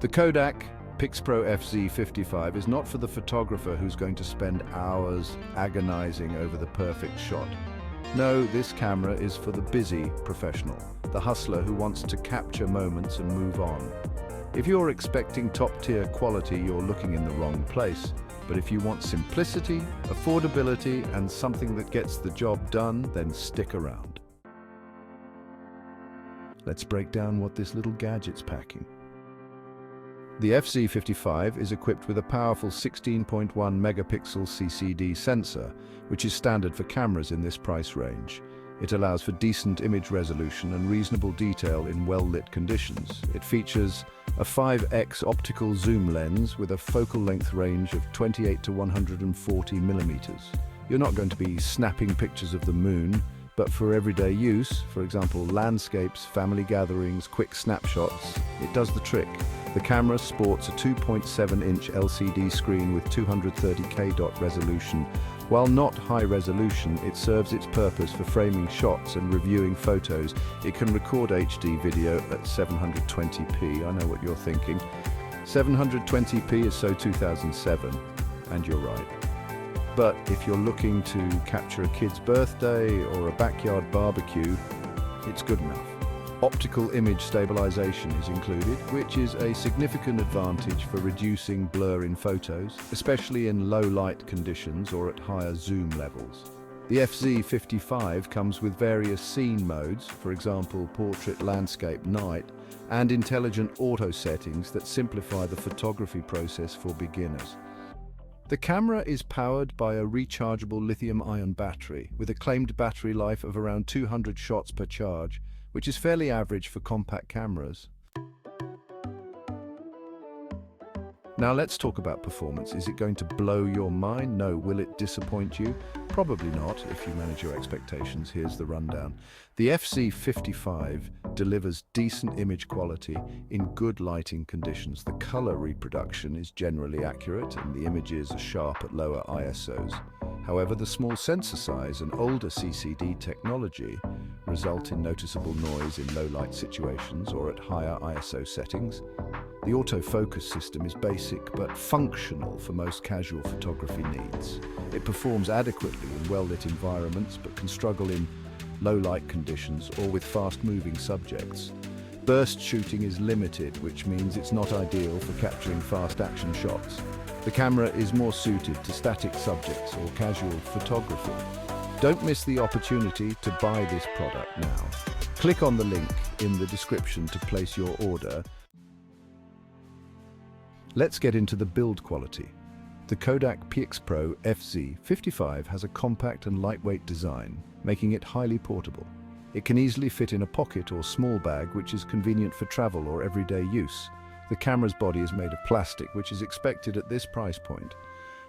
The Kodak PIXPRO FZ55 is not for the photographer who's going to spend hours agonizing over the perfect shot. No, this camera is for the busy professional, the hustler who wants to capture moments and move on. If you're expecting top-tier quality, you're looking in the wrong place. But if you want simplicity, affordability, and something that gets the job done, then stick around. Let's break down what this little gadget's packing. The FZ55 is equipped with a powerful 16.1 megapixel CCD sensor, which is standard for cameras in this price range. It allows for decent image resolution and reasonable detail in well-lit conditions. It features a 5x optical zoom lens with a focal length range of 28 to 140 millimeters. You're not going to be snapping pictures of the moon, but for everyday use, for example, landscapes, family gatherings, quick snapshots, it does the trick. The camera sports a 2.7-inch LCD screen with 230K dot resolution. While not high resolution, it serves its purpose for framing shots and reviewing photos. It can record HD video at 720p. I know what you're thinking. 720p is so 2007, and you're right. But if you're looking to capture a kid's birthday or a backyard barbecue, it's good enough. Optical image stabilization is included, which is a significant advantage for reducing blur in photos, especially in low light conditions or at higher zoom levels. The FZ55 comes with various scene modes, for example, portrait, landscape, night, and intelligent auto settings that simplify the photography process for beginners. The camera is powered by a rechargeable lithium-ion battery with a claimed battery life of around 200 shots per charge, which is fairly average for compact cameras. Now let's talk about performance. Is it going to blow your mind? No. Will it disappoint you? Probably not if you manage your expectations. Here's the rundown. The FZ55 delivers decent image quality in good lighting conditions. The color reproduction is generally accurate and the images are sharp at lower ISOs. However, the small sensor size and older CCD technology result in noticeable noise in low-light situations or at higher ISO settings. The autofocus system is basic but functional for most casual photography needs. It performs adequately in well-lit environments but can struggle in low-light conditions or with fast-moving subjects. Burst shooting is limited, which means it's not ideal for capturing fast action shots. The camera is more suited to static subjects or casual photography. Don't miss the opportunity to buy this product now. Click on the link in the description to place your order. Let's get into the build quality. The Kodak PIXPRO FZ55 has a compact and lightweight design, making it highly portable. It can easily fit in a pocket or small bag, which is convenient for travel or everyday use. The camera's body is made of plastic, which is expected at this price point.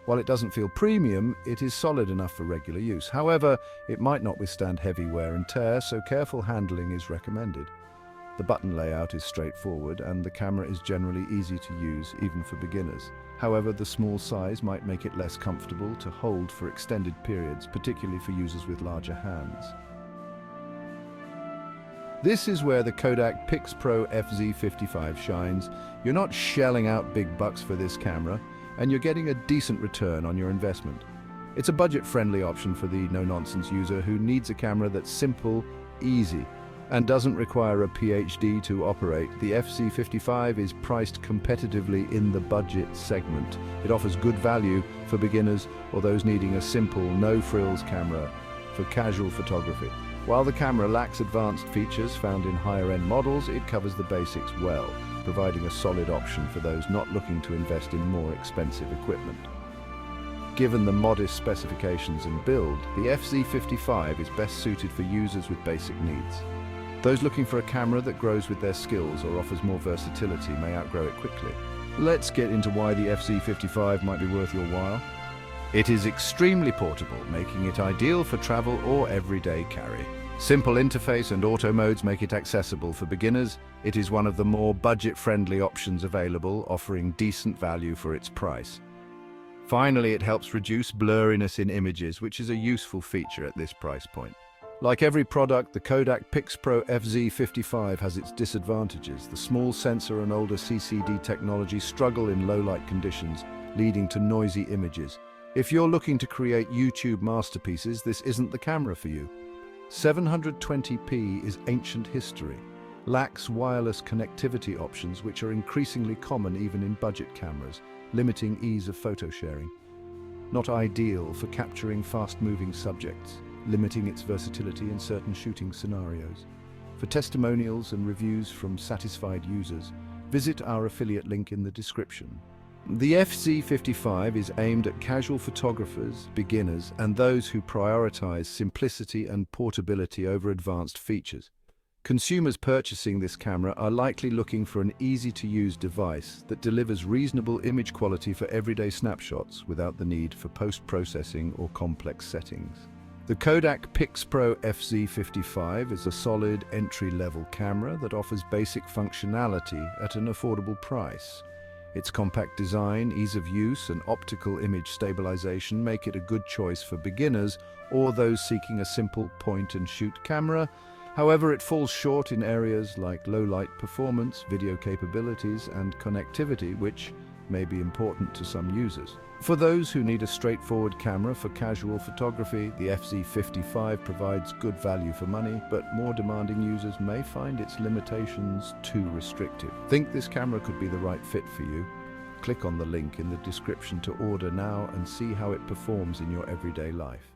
While it doesn't feel premium, it is solid enough for regular use. However, it might not withstand heavy wear and tear, so careful handling is recommended. The button layout is straightforward and the camera is generally easy to use, even for beginners. However, the small size might make it less comfortable to hold for extended periods, particularly for users with larger hands. This is where the Kodak PIXPRO FZ55 shines. You're not shelling out big bucks for this camera, and you're getting a decent return on your investment. It's a budget-friendly option for the no-nonsense user who needs a camera that's simple, easy, and doesn't require a PhD to operate. The FZ55 is priced competitively in the budget segment. It offers good value for beginners or those needing a simple, no-frills camera for casual photography. While the camera lacks advanced features found in higher-end models, it covers the basics well, providing a solid option for those not looking to invest in more expensive equipment. Given the modest specifications and build, the FZ55 is best suited for users with basic needs. Those looking for a camera that grows with their skills or offers more versatility may outgrow it quickly. Let's get into why the FZ55 might be worth your while. It is extremely portable, making it ideal for travel or everyday carry. Simple interface and auto modes make it accessible for beginners. It is one of the more budget-friendly options available, offering decent value for its price. Finally, it helps reduce blurriness in images, which is a useful feature at this price point. Like every product, the Kodak PIXPRO FZ55 has its disadvantages. The small sensor and older CCD technology struggle in low-light conditions, leading to noisy images. If you're looking to create YouTube masterpieces, this isn't the camera for you. 720p is ancient history, lacks wireless connectivity options which are increasingly common even in budget cameras, limiting ease of photo sharing. Not ideal for capturing fast-moving subjects, limiting its versatility in certain shooting scenarios. For testimonials and reviews from satisfied users, visit our affiliate link in the description. The FZ55 is aimed at casual photographers, beginners, and those who prioritize simplicity and portability over advanced features. Consumers purchasing this camera are likely looking for an easy-to-use device that delivers reasonable image quality for everyday snapshots without the need for post-processing or complex settings. The Kodak PIXPRO FZ55 is a solid entry-level camera that offers basic functionality at an affordable price. Its compact design, ease of use, and optical image stabilization make it a good choice for beginners or those seeking a simple point-and-shoot camera. However, it falls short in areas like low-light performance, video capabilities, and connectivity, which may be important to some users. For those who need a straightforward camera for casual photography, the FZ55 provides good value for money, but more demanding users may find its limitations too restrictive. Think this camera could be the right fit for you? Click on the link in the description to order now and see how it performs in your everyday life.